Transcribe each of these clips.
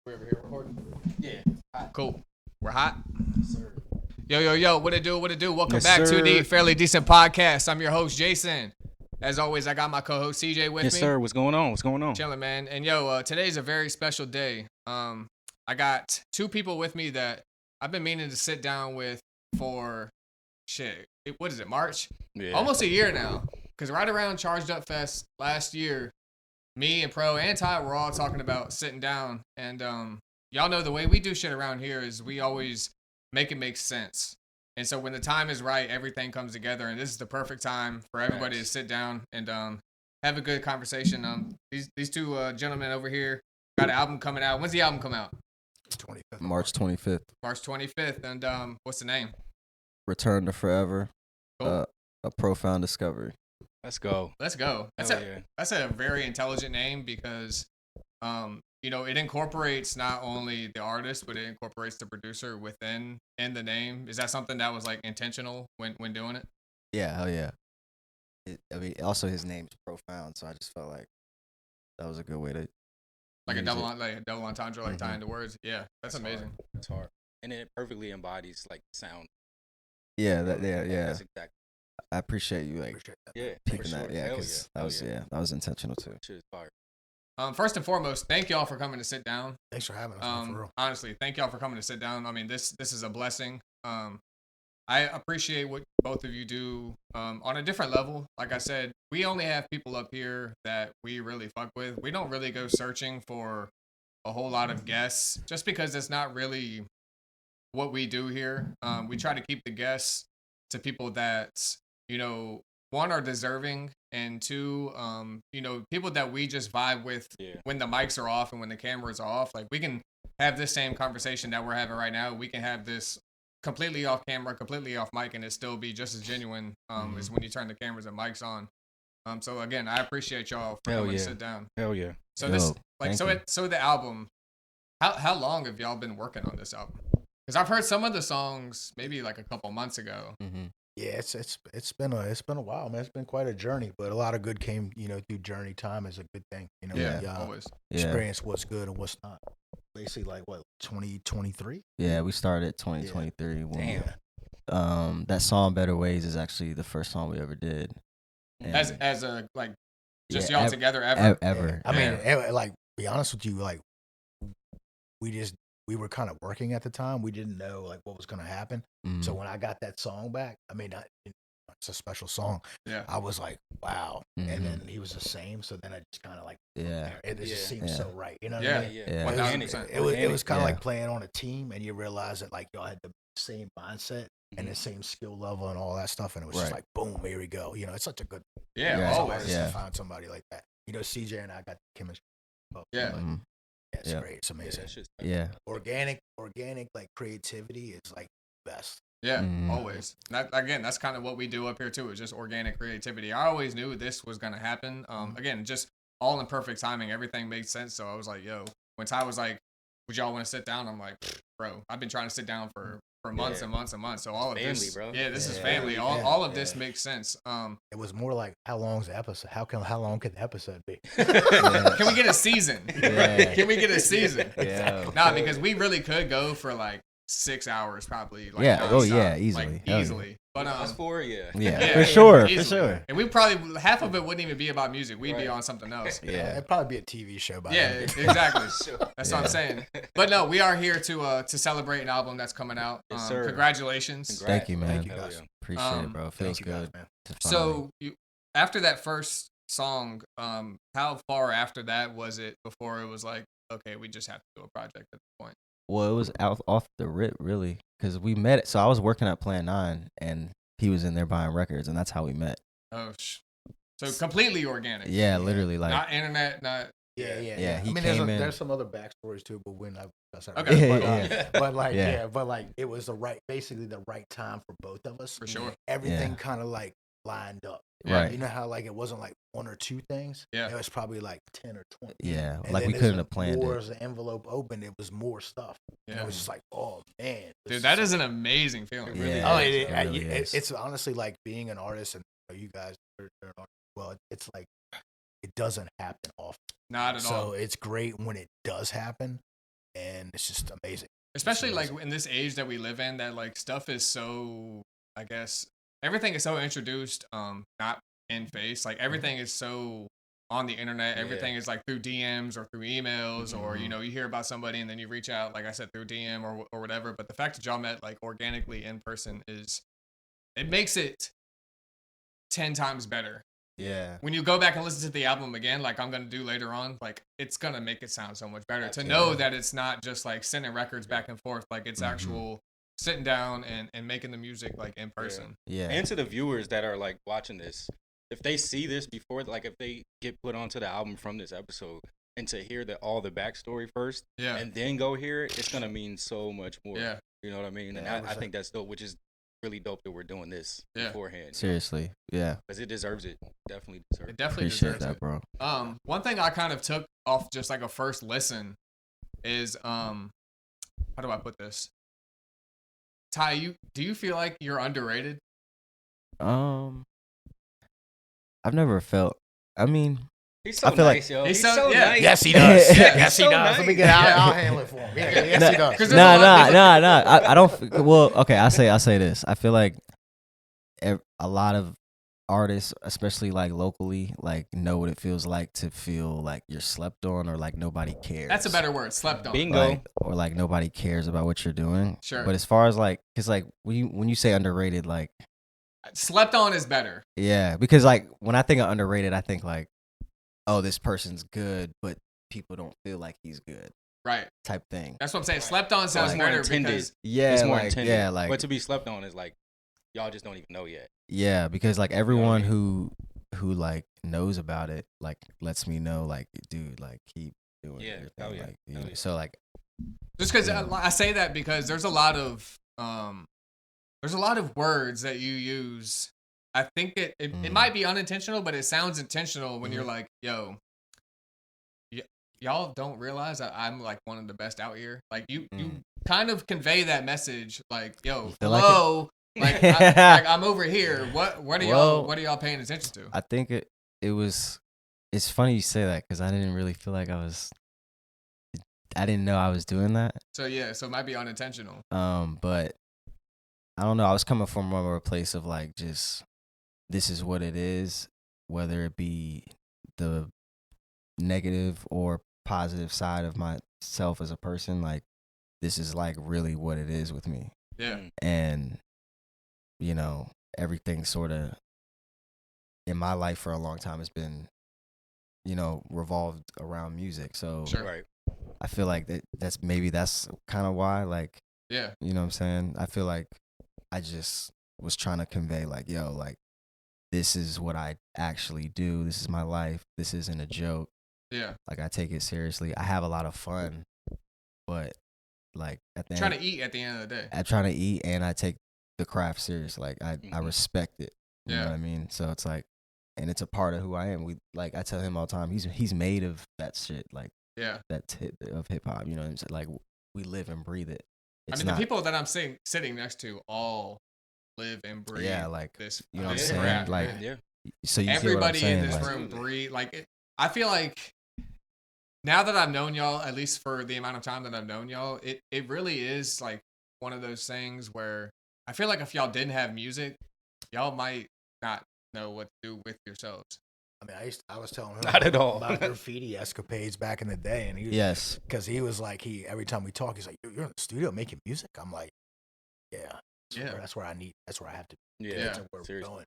We're over here recording. Yeah. Hot. Cool. We're hot. Yes, sir. Yo. What it do? Welcome Yes, back to sir. the Fairly Decent Podcast. I'm your host, Jason. As always, I got my co-host CJ with Yes, me. sir. What's going on? Chilling, man. And today's a very special day. I got two people with me that I've been meaning to sit down with for what is it, March? Yeah. Almost a year now. Because right around Charged Up Fest last year, me and Pro and Ty were all talking about sitting down. And y'all know the way we do shit around here is we always make it make sense. And so when the time is right, everything comes together. And this is the perfect time for everybody to sit down and have a good conversation. These two gentlemen over here got an album coming out. When's the album come out? 25th. March 25th. March 25th. And what's the name? Return to Forever. Cool. A profound discovery. Let's go. That's a very intelligent name because it incorporates not only the artist but it incorporates the producer within the name. Is that something that was like intentional when doing it? Yeah, hell yeah. Also his name's profound, so I just felt like that was a good way to like a double entendre, like tying the words. Yeah, that's amazing. That's hard, and it perfectly embodies like sound. Yeah, That's exactly. I appreciate you picking that. Yeah, because that was intentional too. Shit is fire. First and foremost, thank y'all for coming to sit down. Thanks for having us. Man, for real. Honestly, thank y'all for coming to sit down. I mean, this is a blessing. I appreciate what both of you do on a different level. Like I said, we only have people up here that we really fuck with. We don't really go searching for a whole lot of guests just because it's not really what we do here. We try to keep the guests to people that, one, are deserving, and two, people that we just vibe with when the mics are off and when the cameras are off. Like, we can have this same conversation that we're having right now. We can have this completely off camera, completely off mic, and it still be just as genuine as when you turn the cameras and mics on. So again, I appreciate y'all for coming to sit down. Hell yeah. So the album, how long have y'all been working on this album? Because I've heard some of the songs maybe like a couple months ago. Mm-hmm. Yeah, it's been a while, man. It's been quite a journey, but a lot of good came, through journey. Time is a good thing, always. Experience what's good and what's not. Basically, like what 2023. Yeah, we started 2023. Yeah. Damn. That song "Better Ways" is actually the first song we ever did. And as a like, just y'all together ever. Ever. I mean, like, be honest with you, like, we were kind of working at the time. We didn't know like what was going to happen. Mm-hmm. So when I got that song back, I mean, it's a special song. Yeah. I was like, wow. Mm-hmm. And then he was the same. So then I just kind of like, it just seemed so right. You know what I mean? Yeah. 100%. It was kind of like playing on a team, and you realize that like y'all had the same mindset and the same skill level and all that stuff. And it was just like, boom, here we go. It's such a good. Always. To find somebody like that. CJ and I got the chemistry. Yeah. Mm-hmm. It's great. It's amazing. Yeah. Organic, like creativity is like best. Yeah, always. That's kind of what we do up here too. Is just organic creativity. I always knew this was gonna happen. Again, just all in perfect timing. Everything made sense. So I was like, yo. When Ty was like, "Would y'all want to sit down?" I'm like, bro, I've been trying to sit down for months and months and months. So all of family, this, bro. This is family. All of this makes sense. It was more like, how long's the episode? How long could the episode be? Can we get a season? Yeah. Can we get a season? Yeah. Nah, because we really could go for like 6 hours probably. Like, easily. Like, easily. But us four, Yeah, for sure. And we probably half of it wouldn't even be about music. We'd be on something else. Yeah, it'd probably be a TV show by then. Exactly. That's what I'm saying. But no, we are here to celebrate an album that's coming out. Yes, sir. Congratulations. Thank you, man. Thank you, guys. Appreciate it, bro. Feels good. Man. So after that first song, how far after that was it before it was like, okay, we just have to do a project at the point? Well, it was off the rip, really, because we met it. So I was working at Plan 9, and he was in there buying records, and that's how we met. Oh, so completely organic. Yeah, literally, like not internet, not. Yeah. He I mean, there's some other backstories too, but when but like it was basically the right time for both of us. For sure. Everything kind of like lined up. Right. You know how like it wasn't like one or two things. Yeah. It was probably like 10 or 20. Yeah. And like we couldn't have planned it. As the envelope opened, it was more stuff. Yeah. And it was just like, oh man. Dude, that is an amazing feeling. It's honestly like being an artist, and you guys are an artist. Well, it's like it doesn't happen often. Not at all. So it's great when it does happen. and it's just amazing. Especially like in this age that we live in, that like stuff is so, I guess everything is so introduced, not in face. Like everything is so on the internet. Everything is like through DMs or through emails, or you hear about somebody and then you reach out, like I said, through DM or whatever. But the fact that y'all met like organically in person it makes it 10 times better. Yeah. When you go back and listen to the album again, like I'm gonna do later on, like it's gonna make it sound so much better to know that it's not just like sending records back and forth, like it's actual sitting down and making the music like in person. Yeah. And to the viewers that are like watching this, if they see this before, like if they get put onto the album from this episode, and to hear all the backstory first, and then go hear it, it's gonna mean so much more. Yeah. You know what I mean? And I think that's dope, which is really dope that we're doing this beforehand. Seriously, yeah. Because it deserves it. Definitely deserves it. It definitely Appreciate deserves that, it. bro. One thing I kind of took off just like a first listen is how do I put this? Ty, do you feel like you're underrated? I've never felt. I mean, he's so I feel nice, like, yo. He's so nice. Yes, he does. Yeah. Yes, he So does. nice. Let me get. I'll handle it for him. Yeah, yes, he does. Nah. I don't. Well, okay. I say this. I feel like a lot of artists, especially like locally, like know what it feels like to feel like you're slept on or like nobody cares. That's a better word. Slept on. Bingo. Or like nobody cares about what you're doing. Sure. But as far as like, cause like when you say underrated, like slept on is better. Yeah, because like when I think of underrated, I think like, oh, this person's good, but people don't feel like he's good. Right. Type thing. That's what I'm saying. Slept on sounds It's more better intended. because It's more like, intended. yeah, like, but to be slept on is like y'all just don't even know yet. Yeah, because like everyone who like knows about it, like lets me know, like, dude, like keep doing your thing. Hell yeah. Like, you Hell know, yeah. so like, just because I say that because there's a lot of words that you use. I think it might be unintentional, but it sounds intentional when you're like, yo, y'all don't realize that I'm like one of the best out here. Like you kind of convey that message, like, yo, hello, like I'm over here. What are y'all paying attention to? I think it's funny you say that because I didn't really feel like I didn't know I was doing that. So yeah, so it might be unintentional. But I don't know. I was coming from more of a place of like just this is what it is, whether it be the negative or positive side of myself as a person. Like this is like really what it is with me. Yeah. And you know, everything sort of in my life for a long time has been, you know, revolved around music. So sure. Right. I feel like that's kind of why, like, yeah, you know what I'm saying? I feel like I just was trying to convey like, yo, like this is what I actually do. This is my life. This isn't a joke. Yeah. Like I take it seriously. I have a lot of fun, but like at the trying to eat at the end of the day. I'm trying to eat and I take the craft serious. Like I respect it. You know what I mean? So it's like, and it's a part of who I am. I tell him all the time, he's made of that shit. Like, yeah, that's of hip hop. You know what I'm saying? Like we live and breathe it. I mean, the people that I'm sitting next to all live and breathe. Yeah, like this. You know what I'm this saying? rap, like, man. So you everybody hear what I'm saying? in this like, room breathe. Like I feel like now that I've known y'all, at least for the amount of time that I've known y'all, it really is like one of those things where I feel like if y'all didn't have music, y'all might not know what to do with yourselves. I mean, I was telling him Not at all. about graffiti escapades back in the day, and he was, because he was like, every time we talk, he's like, "You're in the studio making music." I'm like, "Yeah, that's where I have to be. Yeah, That's where we're going."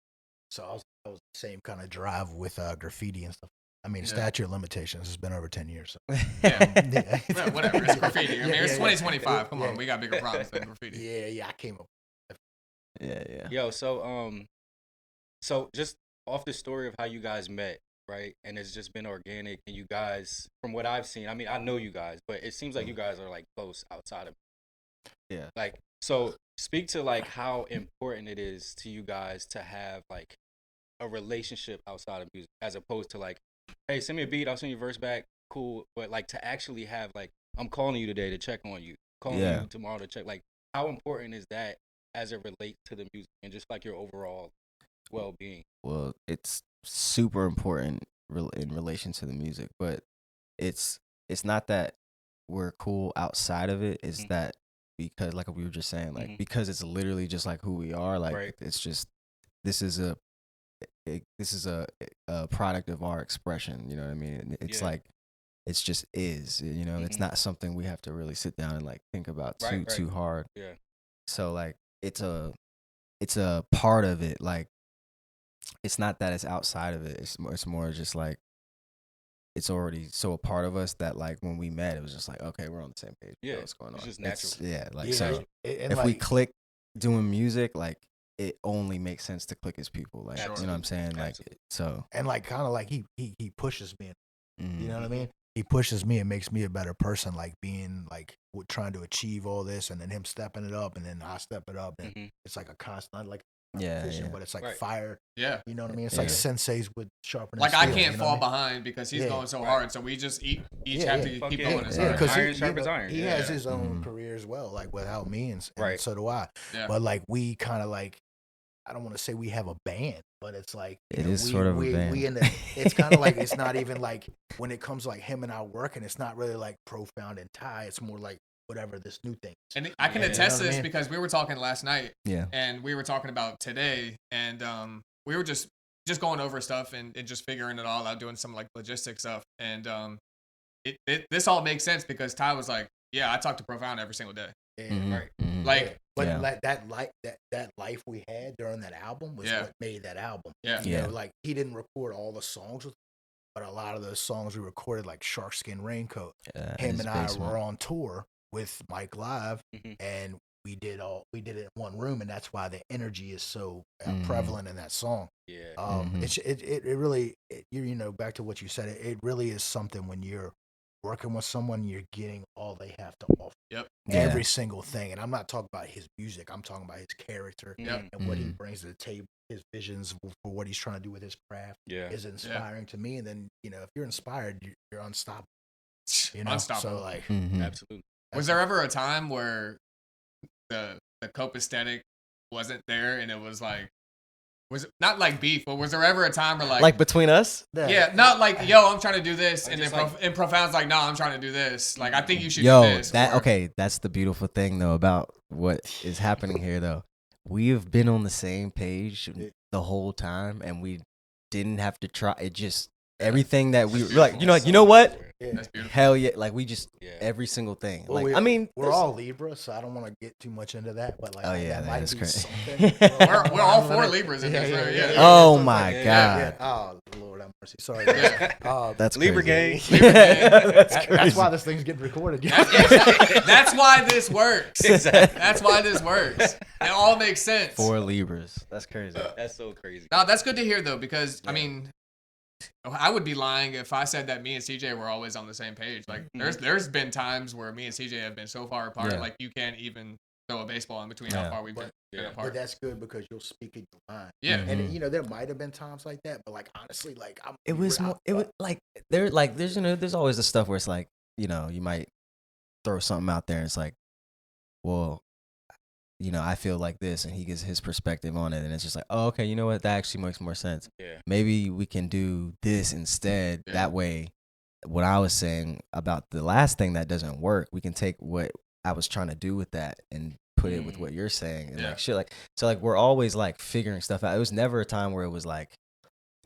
So I was the same kind of drive with graffiti and stuff. I mean, statute of limitations has been over 10 years. So. Yeah, well, whatever. It's graffiti. I mean, it's 2025. Come on, we got bigger problems than graffiti. Yeah, I came up. Yeah. Yo, so just off the story of how you guys met, right? And it's just been organic. And you guys, from what I've seen, I mean, I know you guys, but it seems like you guys are like close outside of. Yeah. Like, so speak to like how important it is to you guys to have like a relationship outside of music, as opposed to like, hey, send me a beat, I'll send you a verse back, cool. But like to actually have like, I'm calling you today to check on you, calling you tomorrow to check. Like, how important is that as it relates to the music and just like your overall well-being? Well, it's super important in relation to the music, but it's not that we're cool outside of it is that because, like we were just saying, like because it's literally just like who we are. Like it's just this is a product of our expression. You know what I mean? It's like it's just is. You know, it's not something we have to really sit down and like think about too hard. Yeah. So like it's a part of it. Like it's not that it's outside of it. It's more just like it's already so a part of us that like when we met, it was just like, okay, we're on the same page. Yeah, what's going on? It's just natural. So if we click doing music, like it only makes sense to click as people. Like you know what I'm saying? Like so and like kind of like he pushes me. You know what I mean? He pushes me and makes me a better person. Like being like trying to achieve all this, and then him stepping it up, and then I step it up, and it's like a constant like. But it's like fire. Yeah. You know what I mean? It's like senseis with sharpening. Like I can't fall behind because he's going so hard. So we just each have to keep going as hard. Because iron sharpens iron. He has his own career as well, like without me, and so do I. Yeah. But like we kind of like, I don't want to say we have a band, but it's like it is sort of a band. It's kind of like it's not even like when it comes to like him and I working, it's not really like profound and tie. It's more like whatever this new thing is. And I can attest this because we were talking last night. Yeah. And we were talking about today, and we were just going over stuff and just figuring it all out, doing some like logistic stuff. And this all makes sense because Ty was like, yeah, I talk to Profound every single day. Right. Like, but like that life we had during that album was what made that album. Yeah. You know, like he didn't record all the songs with, but a lot of those songs we recorded, like Sharkskin Raincoat. Him and I were on tour with Mike Live, and we did it in one room, and that's why the energy is so prevalent in that song. Yeah. It really you know, back to what you said, it really is something when you're working with someone, you're getting all they have to offer. Yep. Every single thing. And I'm not talking about his music, I'm talking about his character and what he brings to the table. His visions for what he's trying to do with his craft is inspiring to me. And then, you know, if you're inspired, you're unstoppable. You know, unstoppable. So like, absolutely. Was there ever a time where the Cope aesthetic wasn't there, and it was like, was it not like beef, but was there ever a time where like between us? Yeah, not like, yo, I'm trying to do this, and then and Profound's like, no, I'm trying to do this. Like, I think you should do this. Okay, that's the beautiful thing though about what is happening here though. We have been on the same page the whole time, and we didn't have to try. It just everything that we were like, you know what? That's beautiful. Hell yeah! Like we just every single thing. Well, like I mean, we're all Libras, so I don't want to get too much into that. But like, that is crazy. we're all 4 Libras in this room. Yeah. Oh my god. Yeah. Oh Lord have mercy. Sorry. That's Libra gang. That's why this thing's getting recorded. That's why this works. Exactly. That's why this works. It all makes sense. 4 Libras. That's crazy. That's so crazy. No, that's good to hear though, because I mean, I would be lying if I said that me and CJ were always on the same page. Like, there's been times where me and CJ have been so far apart, like you can't even throw a baseball in between how far we've been apart. But that's good because you'll speak in your mind. Yeah, and you know there might have been times like that, but like honestly, like it was like there's you know there's always the stuff where it's like, you know, you might throw something out there and it's like, well, you know, I feel like this, and he gives his perspective on it, and it's just like, oh, okay, you know what, that actually makes more sense. Yeah. Maybe we can do this instead. Yeah. That way, what I was saying about the last thing that doesn't work, we can take what I was trying to do with that and put it with what you're saying, and like shit, like so, like we're always like figuring stuff out. It was never a time where it was like,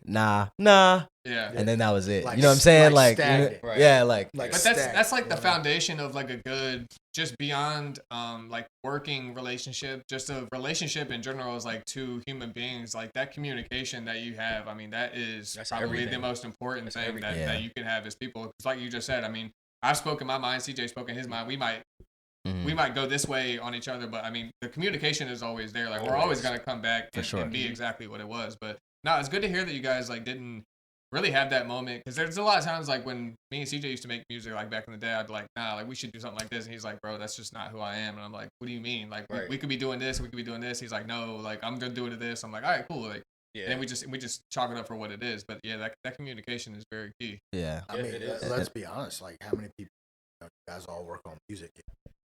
nah, and then that was it. Like, you know what I'm saying? Like, right. Yeah, like but that's like the foundation of like a good, just beyond like working relationship, just a relationship in general is like 2 human beings. Like that communication that you have, I mean, that's probably everything. The most important thing that you can have as people. It's like you just said. I mean, I've spoken my mind, CJ spoken his mind. We might go this way on each other, but I mean, the communication is always there. Like we're always gonna come back and be exactly what it was. But no, it's good to hear that you guys like didn't really have that moment, because there's a lot of times like when me and CJ used to make music like back in the day, I'd be like, nah, like we should do something like this, and he's like, bro, that's just not who I am. And I'm like, what do you mean? Like we could be doing this, we could be doing this. He's like, no, like I'm gonna do it to this. I'm like, all right, cool. Like and then we just chalk it up for what it is. But yeah, that communication is very key. Yeah. I mean, let's be honest. Like, how many people, you guys all work on music?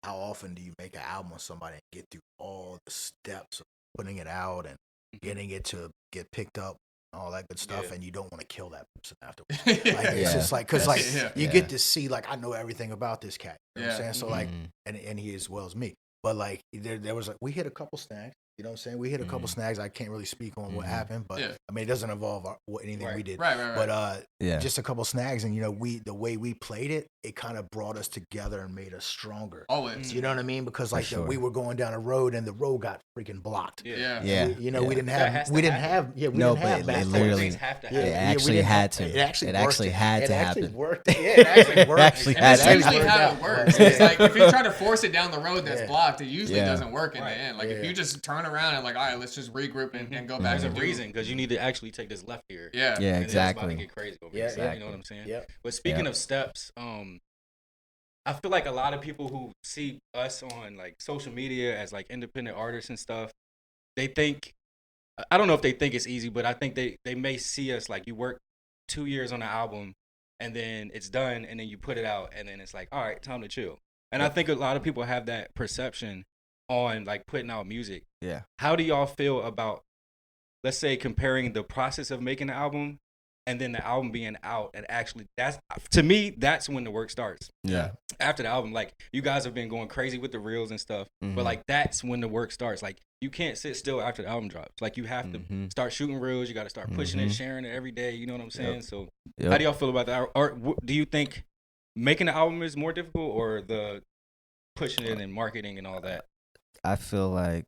How often do you make an album with somebody and get through all the steps of putting it out and getting it to get picked up all that good stuff, and you don't want to kill that person afterwards. Yeah. Like it's just like because like you get to see like I know everything about this cat. You know what I'm saying? So like and he as well as me. But like there was like we hit a couple snags. You know what I'm saying? We hit a couple snags. I can't really speak on what happened, but I mean it doesn't involve anything we did. Right. But just a couple snags, and you know the way we played it, it kind of brought us together and made us stronger. Always. You know what I mean? Because like we were going down a road and the road got freaking blocked. Yeah. You know we didn't have it literally have to happen. it actually had to. It actually had to happen. It actually worked. Yeah, it actually worked. That's usually how it works. It's like if you try to force it down the road that's blocked, it usually doesn't work in the end. Like if you just turn around and like, all right, let's just regroup and go back. There's a reason because you need to actually take this left here. Yeah, and exactly. It's about to get crazy over here. You know what I'm saying? Yeah. But speaking of steps, I feel like a lot of people who see us on like social media as like independent artists and stuff, they think, I don't know if they think it's easy, but I think they may see us like you work 2 years on an album and then it's done and then you put it out and then it's like, all right, time to chill. And I think a lot of people have that perception on like putting out music. Yeah. How do y'all feel about, let's say, comparing the process of making the album and then the album being out and actually to me, that's when the work starts. Yeah. After the album, like you guys have been going crazy with the reels and stuff, but like that's when the work starts. Like you can't sit still after the album drops. Like you have to start shooting reels. You got to start pushing it, sharing it every day. You know what I'm saying? So how do y'all feel about that? Or do you think making the album is more difficult or the pushing it and marketing and all that? I feel like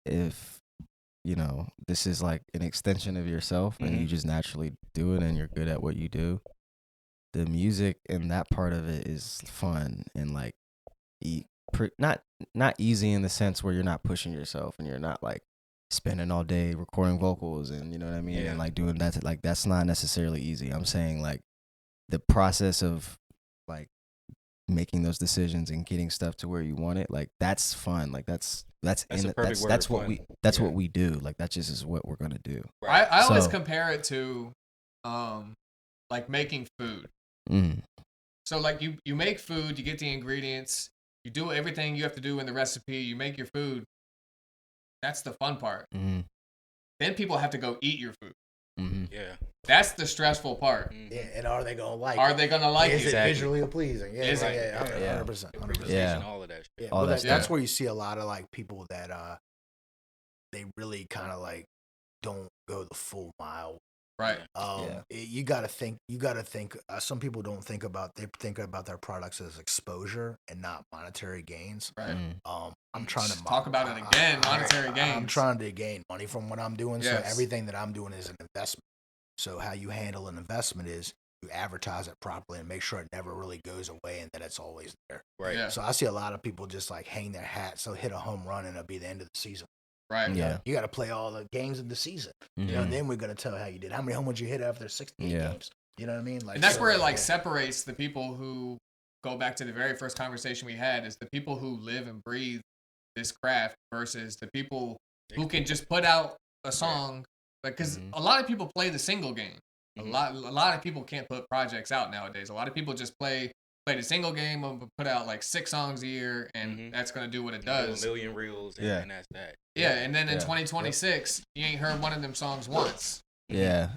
if, you know, this is like an extension of yourself and you just naturally do it and you're good at what you do, the music and that part of it is fun and like not easy in the sense where you're not pushing yourself and you're not like spending all day recording vocals and you know what I mean and like doing that. Like that's not necessarily easy. I'm saying like the process of like making those decisions and getting stuff to where you want it, like that's fun. Like that's what we do. Like that just is what we're gonna do. Right. I always compare it to like making food. So like you make food, you get the ingredients, you do everything you have to do in the recipe, you make your food. That's the fun part. Then people have to go eat your food. Yeah. That's the stressful part. Yeah, and are they gonna like it? Are they gonna like it? Is it visually pleasing? Yeah, Is it? 100%. Yeah. All of that shit. Yeah, well, that's where you see a lot of like people that they really kind of like don't go the full mile. Right. You gotta think. Some people don't think about. They think about their products as exposure and not monetary gains. Right. I'm trying to talk about it again. Monetary gains. I'm trying to gain money from what I'm doing. Yes. So everything that I'm doing is an investment. So how you handle an investment is you advertise it properly and make sure it never really goes away and that it's always there. Right. Yeah. So I see a lot of people just like hang their hat, so hit a home run and it'll be the end of the season. Right. Yeah. You got to play all the games of the season. You know, and then we're gonna tell how you did. How many home runs you hit after 16 games? You know what I mean? Like, and that's where it like separates the people who go back to the very first conversation we had is the people who live and breathe this craft versus the people who can just put out a song. Like, because a lot of people play the single game. A lot of people can't put projects out nowadays. A lot of people just play the single game and put out like 6 songs a year, and that's gonna do what it does. Do a million reels, and that's that. Yeah, and then in 2026, you ain't heard one of them songs once. Yeah.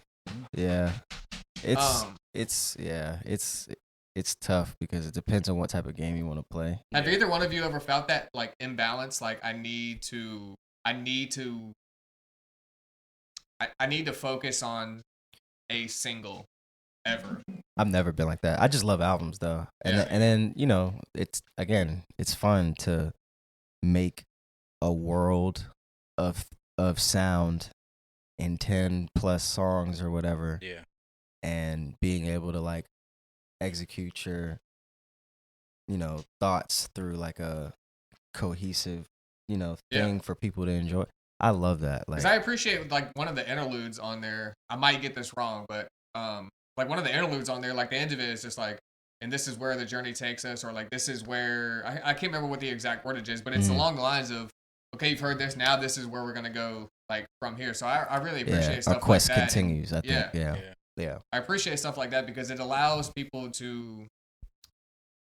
It's tough because it depends on what type of game you want to play. Have either one of you ever felt that like imbalance? Like I need to focus on a single ever. I've never been like that. I just love albums though. And then, you know, it's fun to make a world of sound in 10 plus songs or whatever. Yeah. And being able to like execute your, you know, thoughts through like a cohesive, you know, thing for people to enjoy. I love that. Like, 'cause I appreciate like one of the interludes on there. I might get this wrong, but like one of the interludes on there, like the end of it is just like, and this is where the journey takes us, or like this is where I can't remember what the exact wordage is, but it's along the lines of, okay, you've heard this, now this is where we're gonna go like from here. So I really appreciate stuff our quest like that. continues. I think. Yeah. I appreciate stuff like that because it allows people to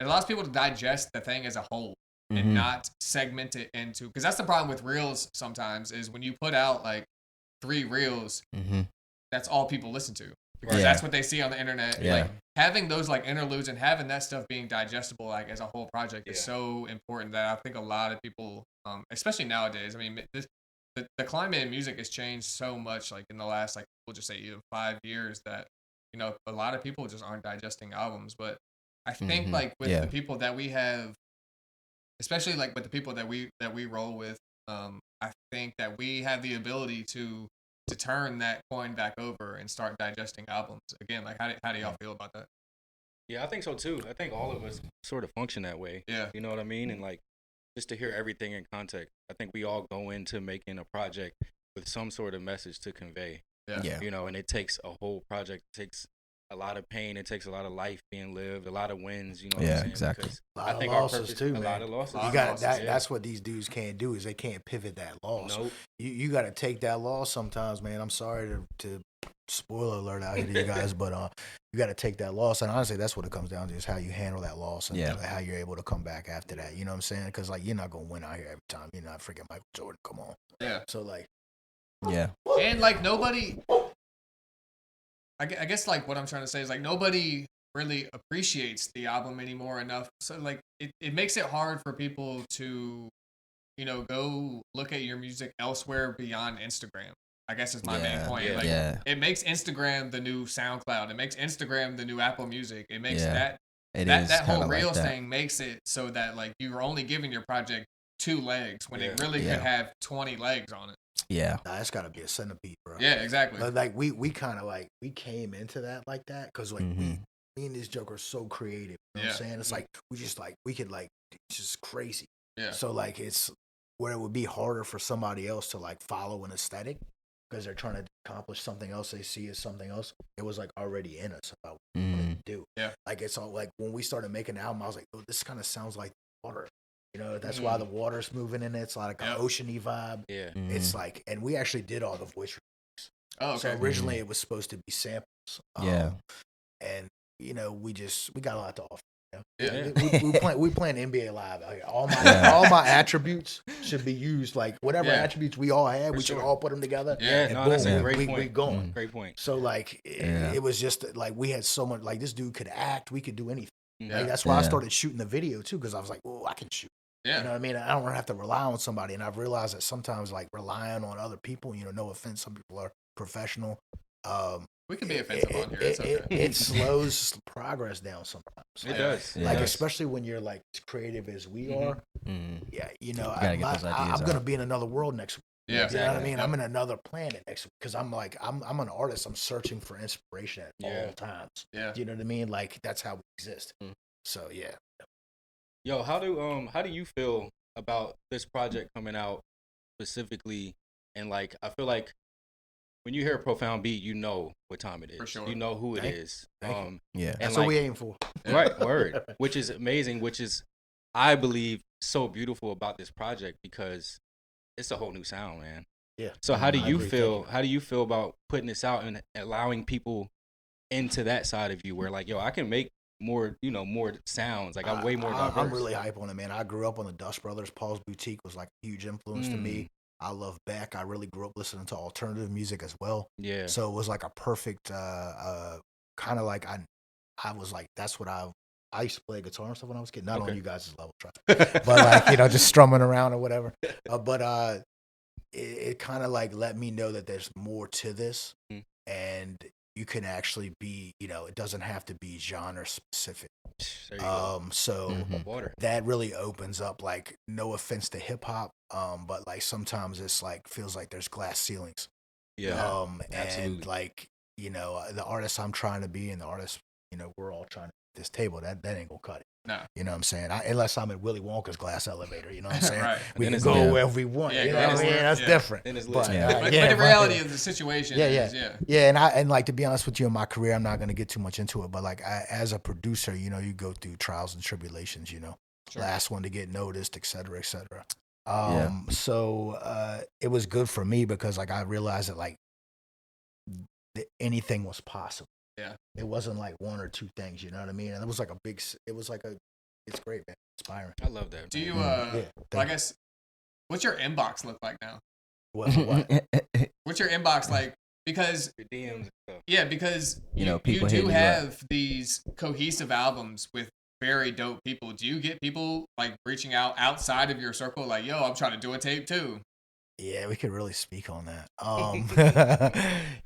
digest the thing as a whole. And not segment it into, because that's the problem with reels sometimes is when you put out like 3 reels, that's all people listen to because Yeah. that's what they see on the internet. Yeah. Like having those like interludes and having that stuff being digestible like as a whole project is Yeah. so important that I think a lot of people, especially nowadays, I mean, the climate in music has changed so much like in the last like we'll just say even 5 years that a lot of people just aren't digesting albums. But I think like with the people that we have, especially like with the people that we roll with, I think that we have the ability to turn that coin back over and start digesting albums again. Like how do y'all feel about that? Yeah, I think so too. I think all of us sort of function that way. Yeah. You know what I mean? And like just to hear everything in context. I think we all go into making a project with some sort of message to convey. Yeah. You know, and it takes a whole project. It takes a lot of pain. It takes a lot of life being lived, a lot of wins. You know what I'm saying? Exactly. Because A lot I of think losses our purpose, too, a man. lot of losses. You got losses, that. yeah. That's what these dudes can't do is they can't pivot that loss. Nope. You got to take that loss sometimes, man. I'm sorry to spoiler alert out here to you guys, but you got to take that loss. And honestly, that's what it comes down to is how you handle that loss and how you're able to come back after that. You know what I'm saying? Because like you're not gonna win out here every time. You're not freaking Michael Jordan. Come on. Yeah. So like. Yeah. And like nobody, I guess like what I'm trying to say is like nobody really appreciates the album anymore enough. So like it makes it hard for people to, go look at your music elsewhere beyond Instagram. I guess is my main point. It makes Instagram the new SoundCloud. It makes Instagram the new Apple Music. It makes that whole Reels thing makes it so that like you're only giving your project 2 legs when it really could have 20 legs on it. Yeah. Nah, that's gotta be a centipede, bro. Yeah, exactly. But like we kind of like we came into that like that because like me and this joke are so creative. You know what I'm saying? It's like we could like it's just crazy. Yeah. So like it's where it would be harder for somebody else to like follow an aesthetic because they're trying to accomplish something else they see as something else. It was like already in us about what we wanted to do. Yeah. Like it's all like when we started making the album, I was like, oh, this kind of sounds like water. You know, that's why the water's moving in it. It's like an oceany vibe. Yeah. It's like, and we actually did all the voice recordings. Oh, okay. So originally it was supposed to be samples. And we got a lot to offer. We playing NBA Live out here. All my attributes should be used. Like whatever attributes we all had, we should all put them together. Yeah, and no, boom, that's a great point. we going. Great point. So like it was just like we had so much. Like this dude could act. We could do anything. Yeah. Like, that's why I started shooting the video too, because I was like, oh, I can shoot. Yeah. You know what I mean? I don't have to rely on somebody. And I've realized that sometimes like relying on other people, no offense, some people are professional. We can be offensive on here. It's okay. It slows progress down sometimes. It does. Like, especially when you're like as creative as we are. Yeah. I'm going to be in another world next week. Yeah. You know what I mean? I'm in another planet next week because I'm like, I'm an artist. I'm searching for inspiration at all times. Yeah. Do you know what I mean? Like, that's how we exist. So, yeah. Yo, how do you feel about this project coming out specifically? And like, I feel like when you hear a profound beat, you know what time it is. For sure. You know who it is. Yeah, and that's like, what we aim for. Right, word. Which is amazing. Which is, I believe, so beautiful about this project because it's a whole new sound, man. Yeah. So how do you feel? How do you feel about putting this out and allowing people into that side of you, where like, yo, I can make more, more sounds. Like I'm way more diverse. I'm really hype on it, man. I grew up on the Dust Brothers. Paul's Boutique was like a huge influence to me. I love Beck. I really grew up listening to alternative music as well. Yeah. So it was like a perfect kind of like I was like, that's what I used to play guitar and stuff when I was a kid. Not on you guys' level, trust me. But like, just strumming around or whatever. But it kind of like let me know that there's more to this. And you can actually be, it doesn't have to be genre specific. There you go. So that really opens up, like, no offense to hip hop, but like sometimes it's like feels like there's glass ceilings. Yeah. Absolutely. And like, the artist I'm trying to be and the artist, we're all trying to at this table, that ain't gonna cut it. No. You know what I'm saying? Unless I'm at Willy Wonka's glass elevator, you know what I'm saying? Right. We can go wherever we want. You know what I mean? That's different. But the reality of the situation is, and like, to be honest with you, in my career, I'm not going to get too much into it, but like as a producer, you go through trials and tribulations, Sure. Last one to get noticed, et cetera, et cetera. So it was good for me because like I realized that like anything was possible. Yeah. It wasn't like one or two things, you know what I mean? And it was like it's great, man. Inspiring. I love that. Do you, I guess, what's your inbox look like now? What? What's your inbox like because Your DMs and stuff. yeah, because You know, you people do hitting you have these cohesive albums with very dope people. Do you get people like reaching out outside of your circle, like, yo, I'm trying to do a tape too? Yeah, we could really speak on that. I can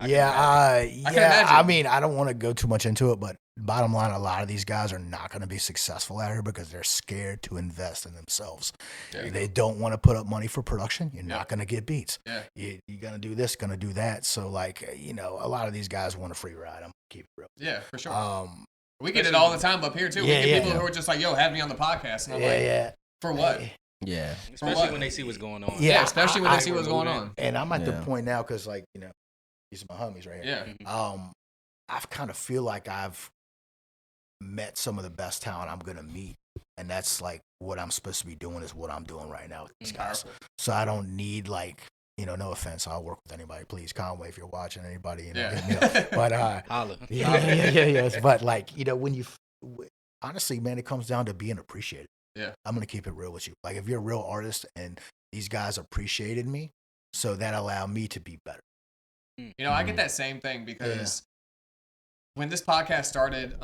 I imagine. mean, I don't want to go too much into it, but bottom line, a lot of these guys are not going to be successful out here because they're scared to invest in themselves. They don't want to put up money for production. You're not going to get beats. Yeah. You're going to do this, going to do that. So, like, you know, a lot of these guys want a free ride. I'm going to keep it real. Yeah, for sure. We Especially get it all the time up here too. Yeah, we get yeah. people who are just like, yo, have me on the podcast. And I'm like, Yeah. for what? Yeah. Especially when they see what's going on. Yeah, especially when they see what's going on. And I'm at the point now because, like, you know, these are my homies right here. Yeah. I've kind of feel like I've met some of the best talent I'm gonna meet, and that's like what I'm supposed to be doing is what I'm doing right now with these guys. So I don't need, like, you know, no offense, I'll work with anybody. Please, Conway, if you're watching, anybody, you know, hit me up. But holla. Yeah. But like, you know, when you honestly, man, it comes down to being appreciated. Yeah. I'm gonna keep it real with you. Like, if you're a real artist and these guys appreciated me, so that allowed me to be better. You know, I get that same thing because when this podcast started,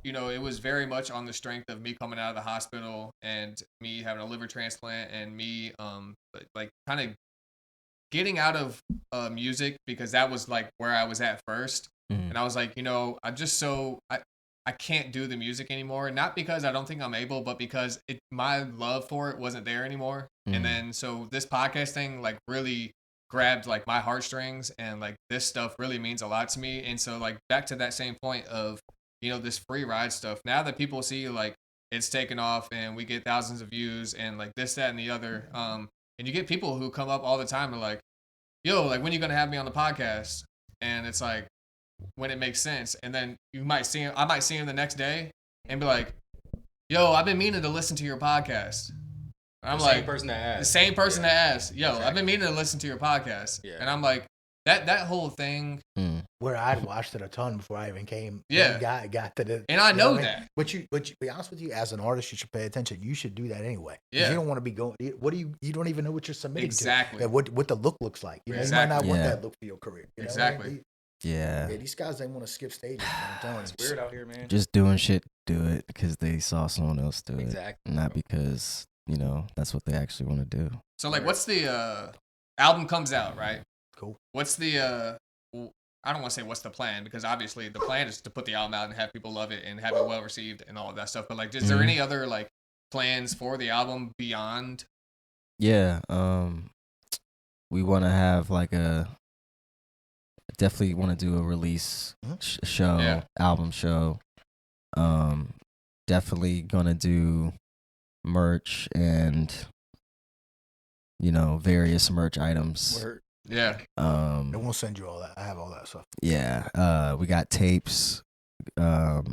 you know, it was very much on the strength of me coming out of the hospital and me having a liver transplant and me, like, kind of getting out of music because that was like where I was at first. And I was like, you know, I'm just so I can't do the music anymore. Not because I don't think I'm able, but because my love for it wasn't there anymore. And then so this podcast thing like really grabbed like my heartstrings, and like this stuff really means a lot to me. And so like back to that same point of, you know, this free ride stuff. Now that people see like it's taken off and we get thousands of views and like this, that, and the other, and you get people who come up all the time and like, yo, like, when are you gonna have me on the podcast? And it's like, when it makes sense. And then I might see him the next day and be like, yo, I've been meaning to listen to your podcast. And I'm the like, same person that asked. The same person that asked, yo, Exactly. I've been meaning to listen to your podcast. Yeah. And I'm like, that whole thing. Where I'd watched it a ton before I even came. Yeah. Got to the. And I know what I mean? that. But you, be honest with you, as an artist, you should pay attention. You should do that anyway. Yeah. You don't want to be going. What do you don't even know what you're submitting Exactly. to. What the look looks like. You know, you might not want that look for your career. You know what I mean? Yeah. These guys, they want to skip stages. Man, I'm telling you. It's weird out here, man. Just doing shit, do it because they saw someone else do it. Exactly. Not because, you know, that's what they actually want to do. So like, what's the album comes out, right? Cool. What's the I don't want to say what's the plan, because obviously the plan is to put the album out and have people love it and have it well received and all of that stuff. But like, is there any other like plans for the album beyond? Yeah. We want to have like definitely want to do a release show, album show. Definitely gonna do merch and, you know, various merch items. Word. Yeah. I won't send you all that. I have all that stuff. Yeah. We got tapes. We're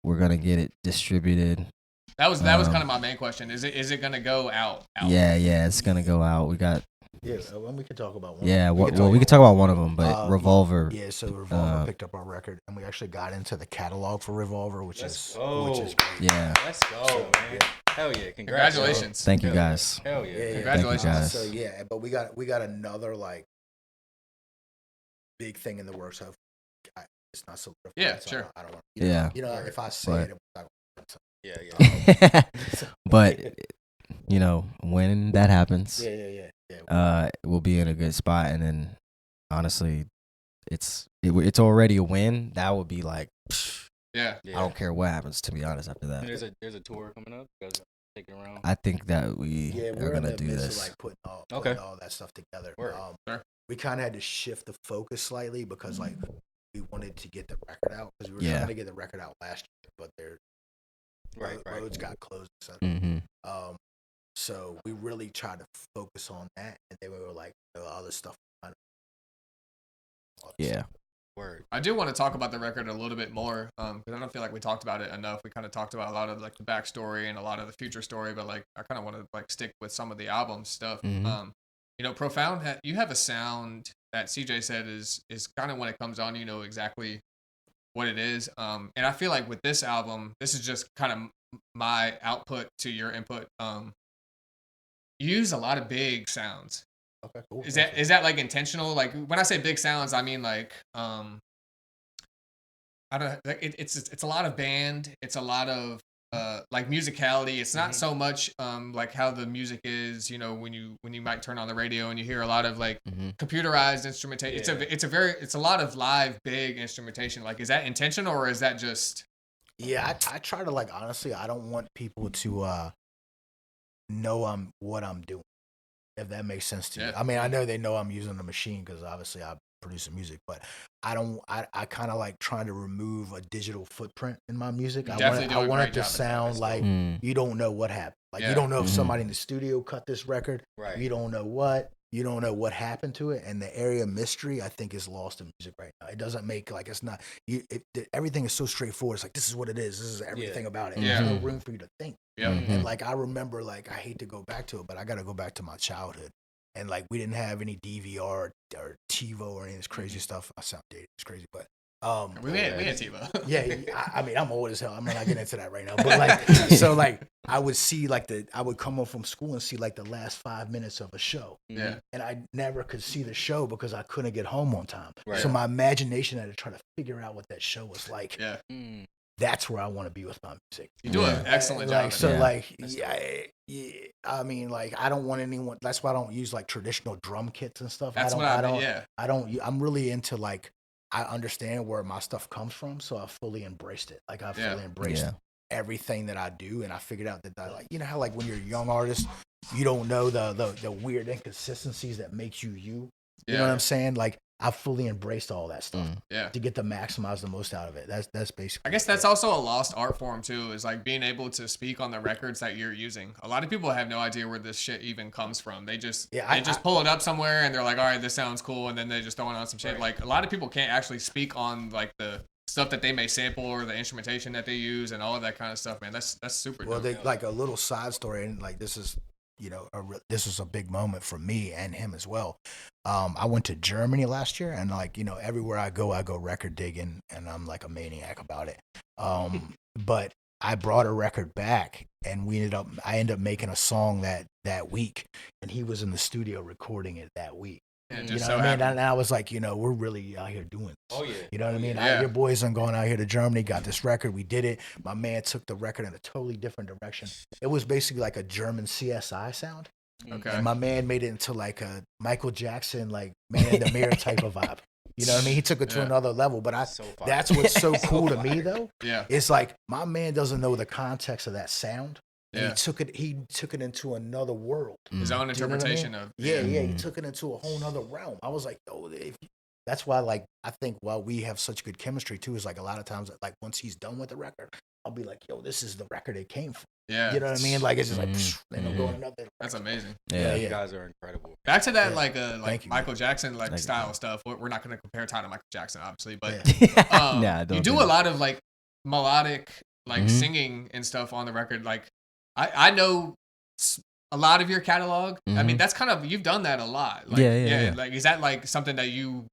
gonna get it distributed. That was kind of my main question. Is it gonna go out? Yeah, it's gonna go out. We got. Yeah, and we can talk about one. Yeah, we can talk about one of them, but Revolver. Yeah, so Revolver picked up our record, and we actually got into the catalog for Revolver, which is great. Yeah. Let's go, man. Hell yeah! Congratulations. Thank you guys. Hell yeah! Congratulations. Guys. So yeah, but we got another big thing in the works of. It's not solidified. Yeah, so sure. I don't want. You know, if I say it, I'm not Yeah. But you know, when that happens, yeah. We'll be in a good spot. And then, honestly, it's already a win. That would be like, yeah. I don't care what happens. To be honest, after that, There's a tour coming up. You guys take it around. I think that we are gonna do midst this. of, putting all that stuff together. Sure. We kind of had to shift the focus slightly because we wanted to get the record out because we were trying to get the record out last year, but roads got closed, etc. So we really tried to focus on that, and then we were like, the other stuff. Yeah. Word. I do want to talk about the record a little bit more because I don't feel like we talked about it enough. We kind of talked about a lot of like the backstory and a lot of the future story, but like I kind of want to like stick with some of the album stuff. You know, Profound, you have a sound that CJ said is kind of when it comes on, you know exactly what it is. And I feel like with this album, this is just kind of my output to your input. You use a lot of big sounds. Okay, cool. Is that like intentional? Like when I say big sounds, I mean like I don't like it's a lot of band. It's a lot of like musicality. It's not so much like how the music is. You know, when you might turn on the radio and you hear a lot of like computerized instrumentation. Yeah. It's a lot of live big instrumentation. Like, is that intentional or is that just? Yeah, I try to like honestly. I don't want people to know what I'm doing. If that makes sense to you. I mean, I know they know I'm using the machine because obviously I'm producing music, but I kind of like trying to remove a digital footprint in my music. I want it to sound like you don't know what happened. Like you don't know if somebody in the studio cut this record. Right. You don't know what happened to it, and the area of mystery I think is lost in music right now. It doesn't make like it's not. Everything is so straightforward. It's like this is what it is. This is everything about it. There's no room for you to think. Yeah. And like I remember, like I hate to go back to it, but I got to go back to my childhood. And like we didn't have any DVR or TiVo or any of this crazy stuff. I sound dated. It's crazy, but we had TiVo. Yeah, I mean I'm old as hell. I'm not getting into that right now. But like so like I would see I would come home from school and see like the last 5 minutes of a show. Yeah. And I never could see the show because I couldn't get home on time. Right. So my imagination had to try to figure out what that show was like. Yeah. That's where I want to be with my music. You do an excellent job. Like, so like, I mean, like, I don't want anyone. That's why I don't use like traditional drum kits and stuff. I'm really into like, I understand where my stuff comes from, so I fully embraced it. Like I fully embraced everything that I do, and I figured out that I like, you know how like when you're a young artist, you don't know the weird inconsistencies that makes you you. You know what I'm saying? Like I fully embraced all that stuff to get to maximize the most out of it. That's basically. I guess that's also a lost art form too, is like being able to speak on the records that you're using. A lot of people have no idea where this shit even comes from. They just pull it up somewhere and they're like, all right, this sounds cool, and then they just throw it on some shit. Right. Like a lot of people can't actually speak on like the stuff that they may sample or the instrumentation that they use and all of that kind of stuff, man. That's super. Well, like a little side story, and like this is. You know, this was a big moment for me and him as well. I went to Germany last year, and like, you know, everywhere I go record digging, and I'm like a maniac about it. But I brought a record back, and I ended up making a song that week, and he was in the studio recording it that week. Yeah, you know what I mean? And I was like, you know, we're really out here doing this. Oh, yeah. You know what I mean? Your boys are going out here to Germany, got this record. We did it. My man took the record in a totally different direction. It was basically like a German CSI sound. Okay. And my man made it into like a Michael Jackson, like Man in the Mirror type of vibe. You know what I mean? He took it to another level. But that's what's so cool to me, though. Yeah. It's like my man doesn't know the context of that sound. Yeah. He took it into another world. His own interpretation of he took it into a whole nother realm. I was like, that's why like I think why we have such good chemistry too is like a lot of times like once he's done with the record, I'll be like, yo, this is the record it came from. Yeah. You know what I mean? Like it's just like then I'll go another. That's amazing. Yeah, you guys are incredible. Back to that like Michael Jackson like style stuff. We're not gonna compare Ty to Michael Jackson, obviously, but you do a lot of like melodic like singing and stuff on the record. Like I know a lot of your catalog. I mean, that's kind of, you've done that a lot. Like, yeah. Like, is that like something that you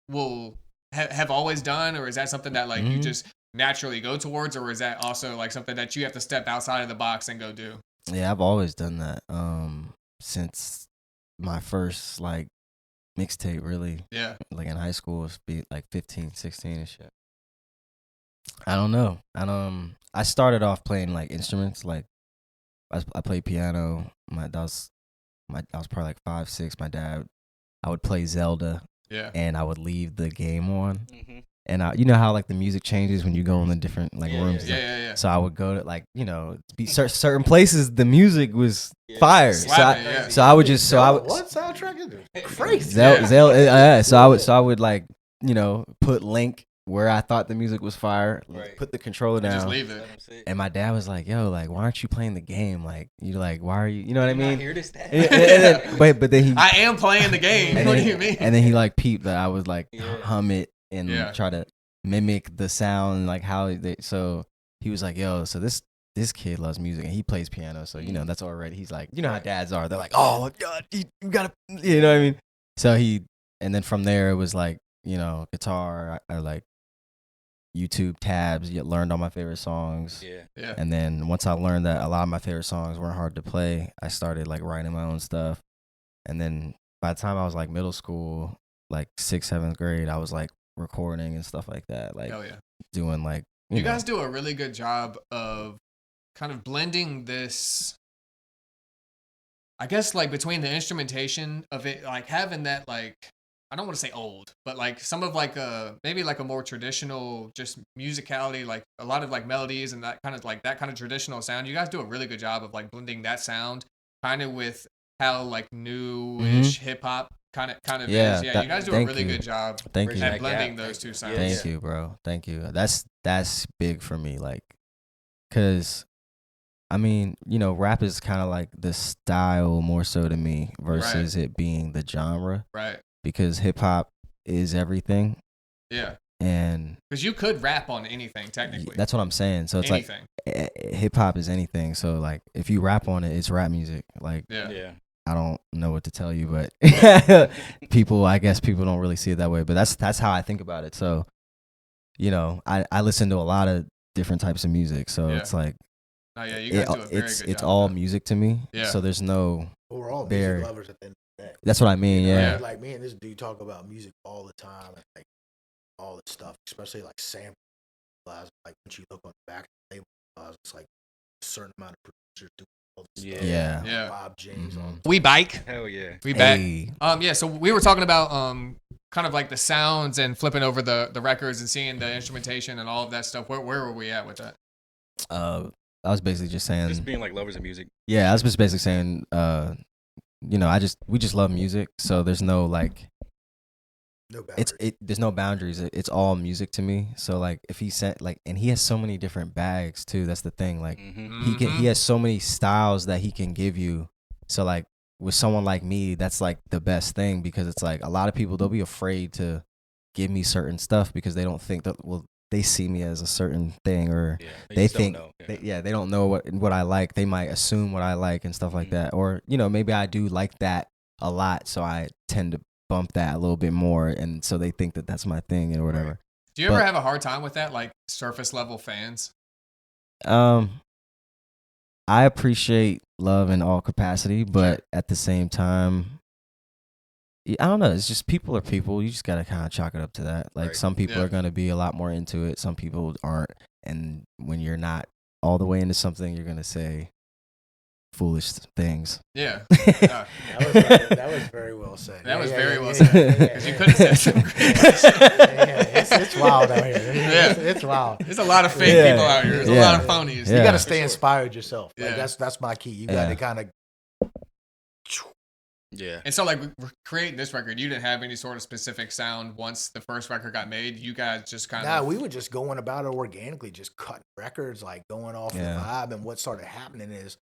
will have always done, or is that something that like you just naturally go towards, or is that also like something that you have to step outside of the box and go do? Yeah, I've always done that. Since my first like mixtape, really. Yeah. Like in high school, it was like 15, 16 and shit. I don't know. I started off playing like instruments, like I played piano. I was probably like 5, 6. My dad, I would play Zelda. Yeah. And I would leave the game on. Mm-hmm. And you know how like the music changes when you go in the different like rooms. Yeah. So I would go to like, you know, certain places the music was fire. So I would what soundtrack is it? Crazy. Zelda. So I would like, you know, put Link where I thought the music was fire, put the controller down, just leave it. And my dad was like, "Yo, like, why aren't you playing the game? Like, you like, why are you? You know what I mean?" Hear this, Dad? But then I am playing the game. What do you mean? And then he like peeped that I was like hum it and try to mimic the sound, like how they. So he was like, "Yo, so this kid loves music and he plays piano, so you know that's already." He's like, you know how dads are. They're like, "Oh God, you gotta," you know what I mean? So and then from there it was like, you know, guitar. I like YouTube tabs, learned all my favorite songs. Yeah. And then once I learned that a lot of my favorite songs weren't hard to play, I started like writing my own stuff. And then by the time I was like middle school, like 6th, 7th grade, I was like recording and stuff like that. Like Hell yeah. doing like you guys do a really good job of kind of blending this, I guess, like between the instrumentation of it, like having that, like, I don't want to say old, but like some of like maybe like a more traditional just musicality, like a lot of like melodies and that kind of traditional sound. You guys do a really good job of like blending that sound kind of with how like newish hip hop kind of is. Yeah, you guys do a really good job at blending those two sounds. Thank you, bro. Thank you. That's big for me, like, cause I mean, you know, rap is kind of like the style more so to me versus it being the genre. Right. Because hip hop is everything. Yeah. And because you could rap on anything technically. That's what I'm saying. So it's anything. Like hip hop is anything. So like if you rap on it, it's rap music. Like yeah. I don't know what to tell you, but I guess people don't really see it that way. But that's how I think about it. So, you know, I listen to a lot of different types of music. So it's like you guys do a very good job. It's all music to me. Yeah. So there's no we're all music lovers at the end of the day. That's what I mean. You know, yeah. Like me and this dude talk about music all the time, and like all this stuff, especially like samples. Like once you look on the back of the label, it's like a certain amount of producers do all this stuff. Yeah. Bob James on. We bike. Hell yeah. We back. Yeah. So we were talking about kind of like the sounds and flipping over the records and seeing the instrumentation and all of that stuff. Where were we at with that? I was basically just saying, just being like lovers of music. Yeah, I was just basically saying, you know, we just love music, so there's no like, there's no boundaries. It's all music to me. So like, if he sent like, and he has so many different bags too. That's the thing. Like, he has so many styles that he can give you. So like, with someone like me, that's like the best thing because it's like a lot of people they'll be afraid to give me certain stuff because they don't think that they see me as a certain thing or they think they don't know what I like. They might assume what I like and stuff like that. Or, you know, maybe I do like that a lot. So I tend to bump that a little bit more. And so they think that that's my thing and whatever. Right. Do you ever have a hard time with that? Like surface level fans? I appreciate love in all capacity, but at the same time, I don't know. It's just people are people. You just got to kind of chalk it up to that. Like some people are going to be a lot more into it. Some people aren't. And when you're not all the way into something, you're going to say foolish things. Yeah. That was very well said. That was very well said. Because you could have said some great shit. It's wild out here. It's wild. There's a lot of fake people out here. There's a lot of phonies. You got to stay inspired yourself. Like, Yeah. That's my key. You got to kind of. Yeah. And so, like, creating this record, you didn't have any sort of specific sound once the first record got made. You guys just kind of. We were just going about it organically, just cutting records, like going off the vibe. And what started happening is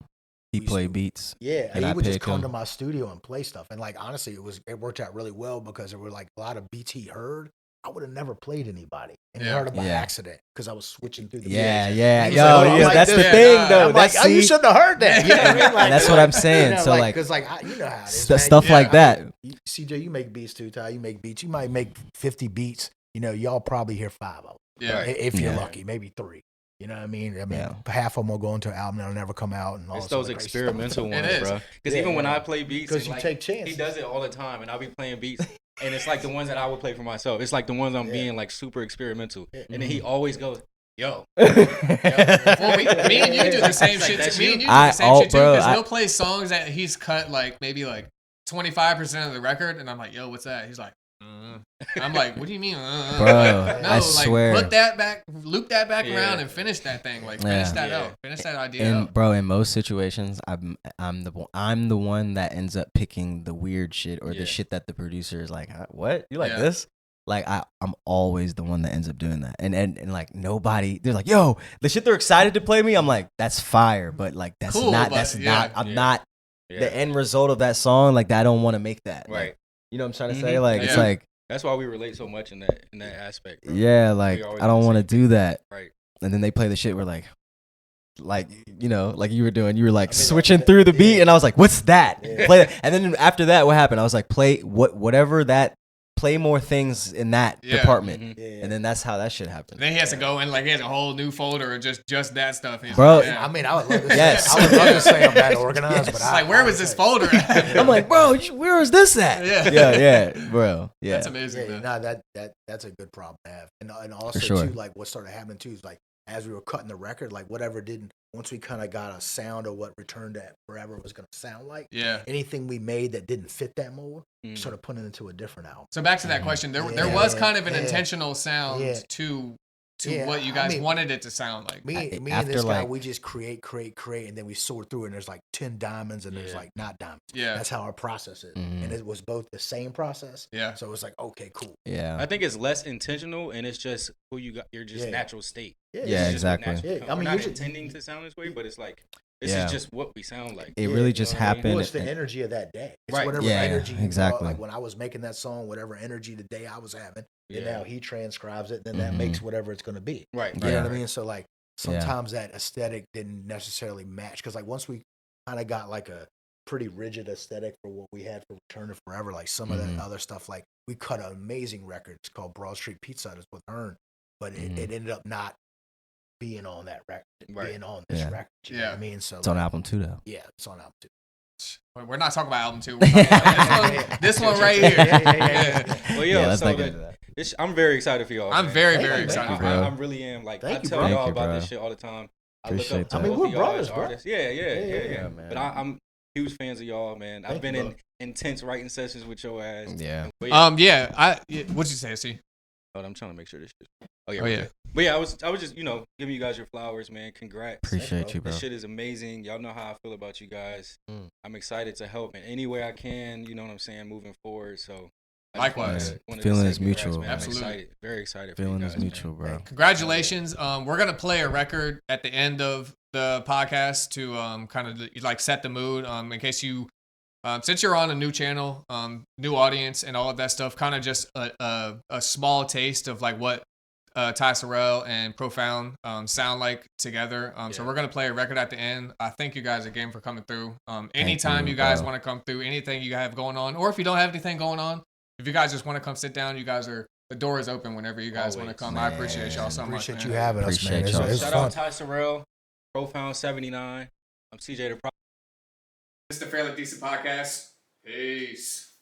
he played beats. Yeah, and he would just come to my studio and play stuff. And like honestly, it worked out really well because there were like a lot of beats he heard. I would have never played anybody, and he heard it by accident because I was switching through the beats. That's the thing, though. That's like, you shouldn't have heard that. You know what I mean? Like, that's what I'm saying. You know, so because you know how it is, stuff like that. CJ, you make beats too, Ty. You make beats. You might make 50 beats. You know, y'all probably hear 5 of them. Yeah, if you're lucky, maybe 3. You know what I mean? Half of them will go into an album that'll never come out. And all it's those experimental ones, bro. Because even when I play beats, because you take chances. He does it all the time, and I'll be playing beats, and it's like the ones that I would play for myself. It's like the ones I'm being like super experimental, and then he always goes, "Yo." Well, me and you do the same shit. Me and you do the same shit too. Because he'll play songs that he's cut like maybe like 25% of the record, and I'm like, "Yo, what's that?" He's like. I'm like, what do you mean? Bro, no, I swear. Put that back, loop that back around, and finish that thing. Like, finish that out, finish that idea. And bro, in most situations, I'm the one that ends up picking the weird shit or the shit that the producer is like, what? You like this? Like I'm always the one that ends up doing that. And like nobody, they're like, yo, the shit they're excited to play me. I'm like, that's fire, but like that's cool, not. I'm not the end result of that song. Like I don't want to make that. Right. Like, you know what I'm trying to say? Like it's like that's why we relate so much in that aspect. Bro. Yeah, like I don't want to do that. Right. And then they play the shit. We're like you know, like you were doing. You were like switching through the beat, and I was like, "What's that?" Play that. And then after that, what happened? I was like, "Play whatever that play more things in that department, Mm-hmm. and then that's how that shit happened. Then he has to go and like he has a whole new folder of just that stuff. He's Bro, like, I mean, I would love to say, Yes. I would love to say I'm that organized, but it's like, where was this folder at? I'm like, bro, where is this at? Yeah. Bro, yeah. That's amazing. Yeah, man. no, that's a good problem to have, and also sure. too, like what started happening too is like as we were cutting the record, like whatever didn't. Once we kind of got a sound of what Return to Forever was going to sound like, anything we made that didn't fit that mold, we started putting it into a different album. So back to that question, there was kind of an intentional sound to what you guys wanted it to sound like. Me and this guy, we just create, and then we sort through, and there's like 10 diamonds, and there's like not diamonds. Yeah, that's how our process is, and it was both the same process. Yeah, so it was like, okay, cool. Yeah, I think it's less intentional, and it's just who you got. You're just natural state. Yeah, exactly. I mean, not intending to sound this way, but it's like this is just what we sound like. It really just happened. Well, it's the energy of that day. It's whatever energy. Exactly. Like when I was making that song, whatever energy the day I was having, and now he transcribes it, and then that makes whatever it's going to be. Right. You know what I mean? So like sometimes that aesthetic didn't necessarily match because like once we kind of got like a pretty rigid aesthetic for what we had for Return to Forever, like some of that other stuff, like we cut an amazing record. It's called Broad Street Pizza. It's with Hearn, but it ended up not being on that record, being on this record. You know what I mean? So it's on album 2 though. Yeah, it's on album 2. We're not talking about album 2. We're talking about this one right here. Well, let's not get into that. I'm very excited for y'all. I'm very excited. I really am. Like I tell y'all about this shit all the time. I look up to we're brothers, bro. Artists. Yeah, man. But I'm huge fans of y'all, man. I've been in intense writing sessions with your ass. Yeah. What'd you say, C? Oh, I'm trying to make sure this shit. Oh yeah. But yeah, I was just giving you guys your flowers, man. Congrats. Appreciate you, bro. This shit is amazing. Y'all know how I feel about you guys. I'm excited to help in any way I can. You know what I'm saying? Moving forward. So likewise, feeling is mutual. Man. Absolutely, I'm excited. Very excited. Feeling for you guys, is mutual, man. bro. Congratulations. We're gonna play a record at the end of the podcast to kind of like set the mood. In case you. Since you're on a new channel, new audience, and all of that stuff, kind of just a small taste of like what Sorrell and Profound sound like together. So we're gonna play a record at the end. I thank you guys again for coming through. Anytime you guys want to come through, anything you have going on, or if you don't have anything going on, if you guys just want to come sit down, you guys the door is open whenever you guys want to come. Man. I appreciate y'all so much. Appreciate you having us, man. Shout out Sorrell, Profound 79. I'm CJ the Pro. It's the Fairly Decent Podcast. Peace.